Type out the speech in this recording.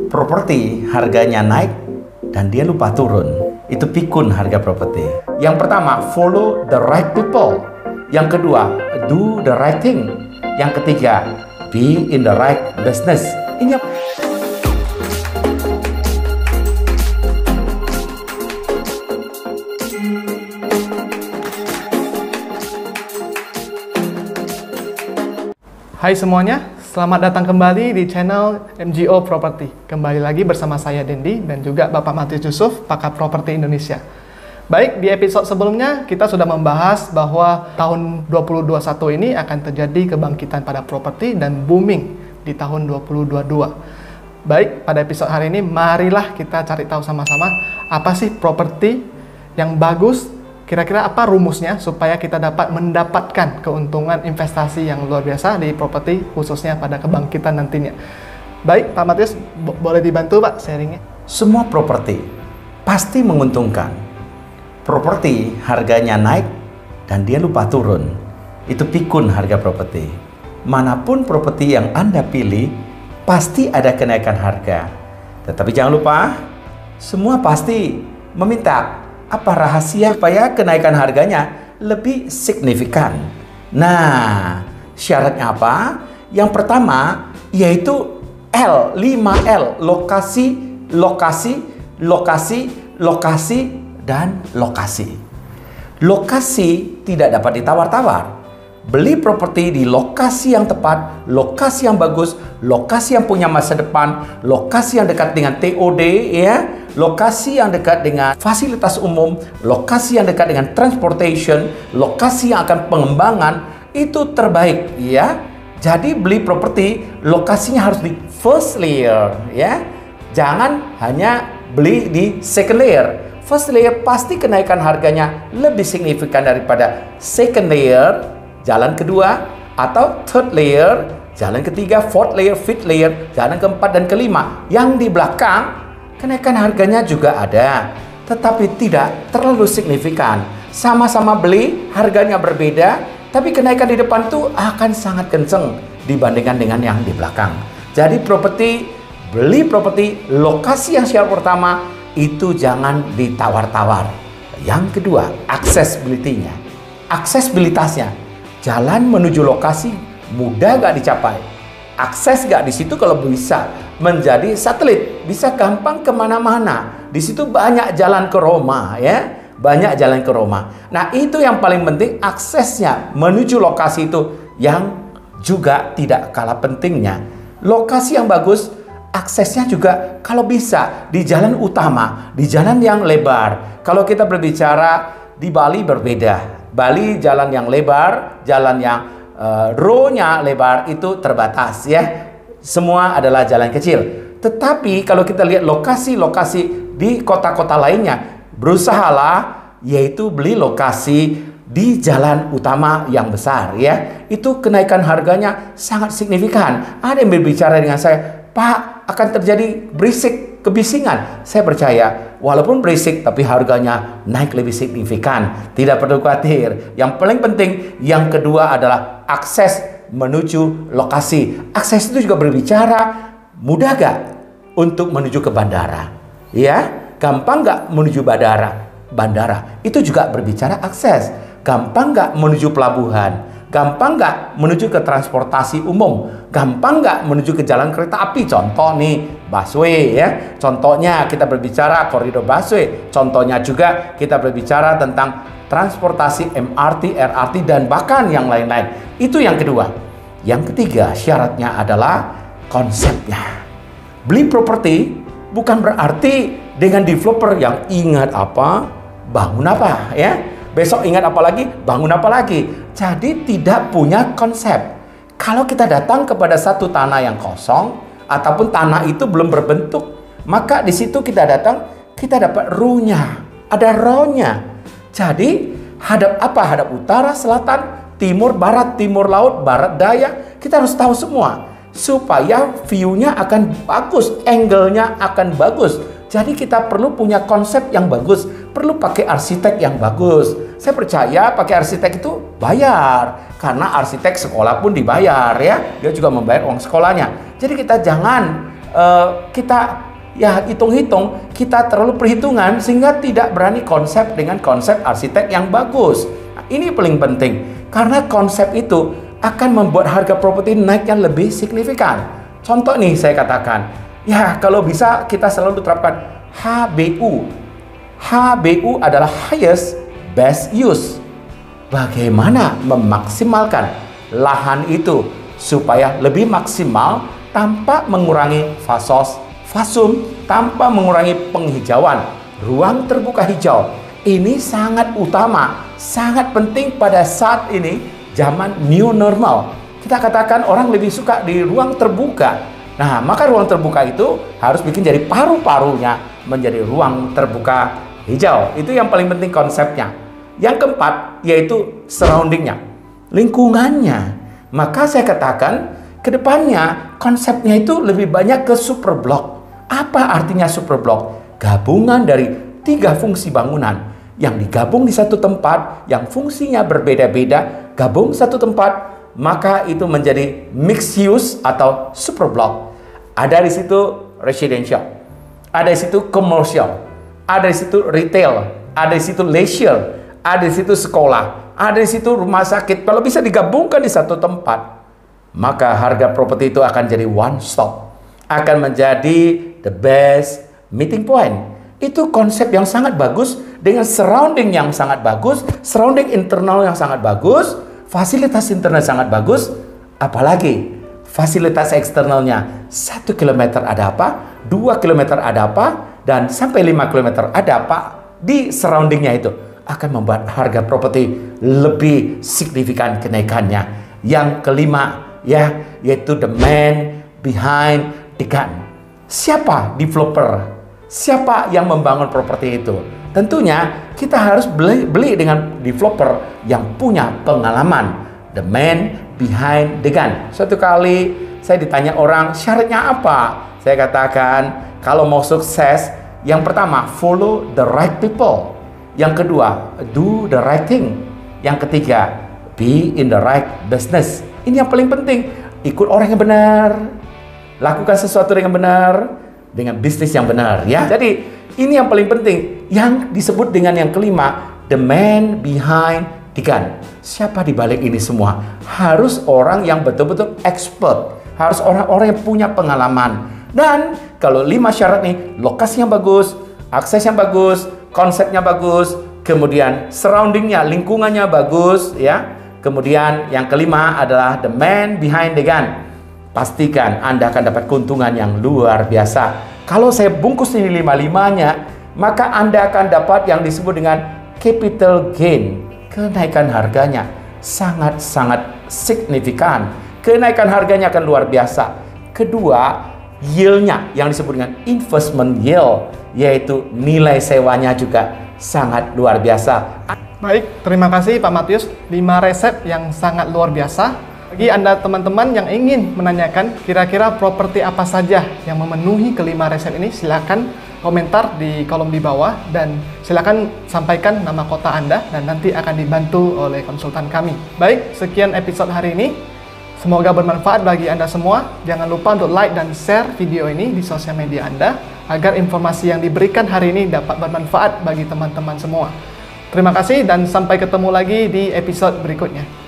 Properti harganya naik dan dia lupa turun. Itu pikun harga properti. Yang pertama, follow the right people. Yang kedua, do the right thing. Yang ketiga, be in the right business. Ini Hai semuanya, selamat datang kembali di channel MGO Property. Kembali lagi bersama saya Dendi dan juga Bapak Matius Yusuf, pakar properti Indonesia. Baik, di episode sebelumnya kita sudah membahas bahwa tahun 2021 ini akan terjadi kebangkitan pada properti dan booming di tahun 2022. Baik, pada episode hari ini marilah kita cari tahu sama-sama apa sih properti yang bagus. Kira-kira apa rumusnya supaya kita dapat mendapatkan keuntungan investasi yang luar biasa di properti khususnya pada kebangkitan nantinya. Baik, Pak Matius, boleh dibantu Pak sharingnya? semua properti pasti menguntungkan. Properti harganya naik dan dia lupa turun. Itu pikun harga properti. Manapun properti yang Anda pilih, pasti ada kenaikan harga. Tetapi jangan lupa, semua pasti meminta apa rahasia supaya kenaikan harganya lebih signifikan. Nah, syaratnya apa? Yang pertama yaitu L, 5L, lokasi, lokasi, lokasi, lokasi, dan lokasi. Lokasi tidak dapat ditawar-tawar. Beli properti di lokasi yang tepat, lokasi yang bagus, lokasi yang punya masa depan, lokasi yang dekat dengan TOD, ya, lokasi yang dekat dengan fasilitas umum, lokasi yang dekat dengan transportation, lokasi yang akan pengembangan, itu terbaik, ya. Jadi beli properti lokasinya harus di first layer, ya. Jangan hanya beli di second layer. First layer pasti kenaikan harganya lebih signifikan daripada second layer, jalan kedua, atau third layer, jalan ketiga, fourth layer, fifth layer, jalan keempat dan kelima. Yang di belakang, kenaikan harganya juga ada, tetapi tidak terlalu signifikan. Sama-sama beli, harganya berbeda, tapi kenaikan di depan itu akan sangat kenceng dibandingkan dengan yang di belakang. Jadi beli properti, lokasi yang syarat pertama, itu jangan ditawar-tawar. Yang kedua, accessibility-nya, aksesibilitasnya. Jalan menuju lokasi mudah gak dicapai? Akses gak di situ kalau bisa menjadi satelit, bisa gampang kemana-mana. Di situ banyak jalan ke Roma, ya, banyak jalan ke Roma. Nah itu yang paling penting, aksesnya menuju lokasi itu yang juga tidak kalah pentingnya. Lokasi yang bagus, aksesnya juga kalau bisa di jalan utama, di jalan yang lebar. Kalau kita berbicara di Bali berbeda. Bali jalan yang lebar, jalan yang row-nya lebar itu terbatas, ya. Semua adalah jalan kecil. Tetapi kalau kita lihat lokasi-lokasi di kota-kota lainnya, berusahalah yaitu beli lokasi di jalan utama yang besar, ya. Itu kenaikan harganya sangat signifikan. Ada yang berbicara dengan saya, Pak, akan terjadi berisik, kebisingan. Saya percaya, walaupun berisik, tapi harganya naik lebih signifikan. Tidak perlu khawatir. Yang paling penting, yang kedua adalah akses menuju lokasi. Akses itu juga berbicara, mudah gak untuk menuju ke bandara? Ya, gampang gak menuju bandara? Itu juga berbicara akses. Gampang gak menuju pelabuhan? Gampang nggak menuju ke transportasi umum? Gampang nggak menuju ke jalan kereta api? Contoh nih, busway, ya. Contohnya kita berbicara koridor busway. Contohnya juga kita berbicara tentang transportasi MRT, RRT, dan bahkan yang lain-lain. Itu yang kedua. Yang ketiga, syaratnya adalah konsepnya. Beli properti bukan berarti dengan developer yang ingat apa, bangun apa, ya. Besok ingat apa lagi, bangun apa lagi. Jadi tidak punya konsep. Kalau kita datang kepada satu tanah yang kosong, ataupun tanah itu belum berbentuk, maka di situ kita datang, kita dapat runya, ada rohnya. Jadi hadap apa? Hadap utara, selatan, timur, barat, timur laut, barat, daya. Kita harus tahu semua. Supaya view-nya akan bagus, angle-nya akan bagus. Jadi kita perlu punya konsep yang bagus, perlu pakai arsitek yang bagus. Saya percaya pakai arsitek itu bayar, karena arsitek sekolah pun dibayar, ya. Dia juga membayar uang sekolahnya. Jadi kita jangan kita ya hitung-hitung, kita terlalu perhitungan sehingga tidak berani konsep dengan konsep arsitek yang bagus. Nah, ini paling penting karena konsep itu akan membuat harga properti naiknya lebih signifikan. Contoh nih saya katakan, ya kalau bisa kita selalu terapkan HBU. HBU adalah highest best use. Bagaimana memaksimalkan lahan itu supaya lebih maksimal tanpa mengurangi fasum, tanpa mengurangi penghijauan, ruang terbuka hijau. Ini sangat utama, sangat penting pada saat ini zaman new normal. Kita katakan orang lebih suka di ruang terbuka. Nah, maka ruang terbuka itu harus bikin jadi paru-parunya menjadi ruang terbuka hijau. Itu yang paling penting konsepnya. Yang keempat yaitu surroundingnya, lingkungannya. Maka saya katakan ke depannya konsepnya itu lebih banyak ke super block. Apa artinya super block? Gabungan dari 3 fungsi bangunan yang digabung di satu tempat, yang fungsinya berbeda-beda, gabung satu tempat, maka itu menjadi mixed use atau super block. Ada di situ residential, ada di situ commercial, ada di situ retail, ada di situ leisure, ada di situ sekolah, ada di situ rumah sakit. Kalau bisa digabungkan di satu tempat, maka harga properti itu akan jadi one stop, akan menjadi the best meeting point. Itu konsep yang sangat bagus dengan surrounding yang sangat bagus, surrounding internal yang sangat bagus, fasilitas internal sangat bagus, apalagi fasilitas eksternalnya. 1 km ada apa, 2 km ada apa, dan sampai 5 km ada apa di surroundingnya itu akan membuat harga properti lebih signifikan kenaikannya. Yang kelima ya, yaitu the man behind the gun. Siapa developer? Siapa yang membangun properti itu? Tentunya kita harus beli dengan developer yang punya pengalaman. The man behind the gun. Suatu kali saya ditanya orang, syaratnya apa? Saya katakan, kalau mau sukses, yang pertama, follow the right people. Yang kedua, do the right thing. Yang ketiga, be in the right business. Ini yang paling penting. Ikut orang yang benar, lakukan sesuatu yang benar, dengan bisnis yang benar, ya. Jadi ini yang paling penting. Yang disebut dengan yang kelima, the man behind the gun. Siapa di balik ini semua? Harus orang yang betul-betul expert. Harus orang-orang yang punya pengalaman. Dan kalau 5 syarat nih, lokasinya bagus, aksesnya bagus, konsepnya bagus, kemudian surroundingnya, lingkungannya bagus, ya. Kemudian yang kelima adalah the man behind the gun. Pastikan Anda akan dapat keuntungan yang luar biasa. Kalau saya bungkus ini 5-5-nya, maka Anda akan dapat yang disebut dengan capital gain. Kenaikan harganya sangat-sangat signifikan. Kenaikan harganya akan luar biasa. Kedua, yield-nya yang disebut dengan investment yield, yaitu nilai sewanya juga sangat luar biasa. Baik, terima kasih Pak Matius. 5 resep yang sangat luar biasa. Bagi Anda teman-teman yang ingin menanyakan kira-kira properti apa saja yang memenuhi kelima resep ini, silakan komentar di kolom di bawah dan silakan sampaikan nama kota Anda dan nanti akan dibantu oleh konsultan kami. Baik, sekian episode hari ini. Semoga bermanfaat bagi Anda semua. Jangan lupa untuk like dan share video ini di sosial media Anda agar informasi yang diberikan hari ini dapat bermanfaat bagi teman-teman semua. Terima kasih dan sampai ketemu lagi di episode berikutnya.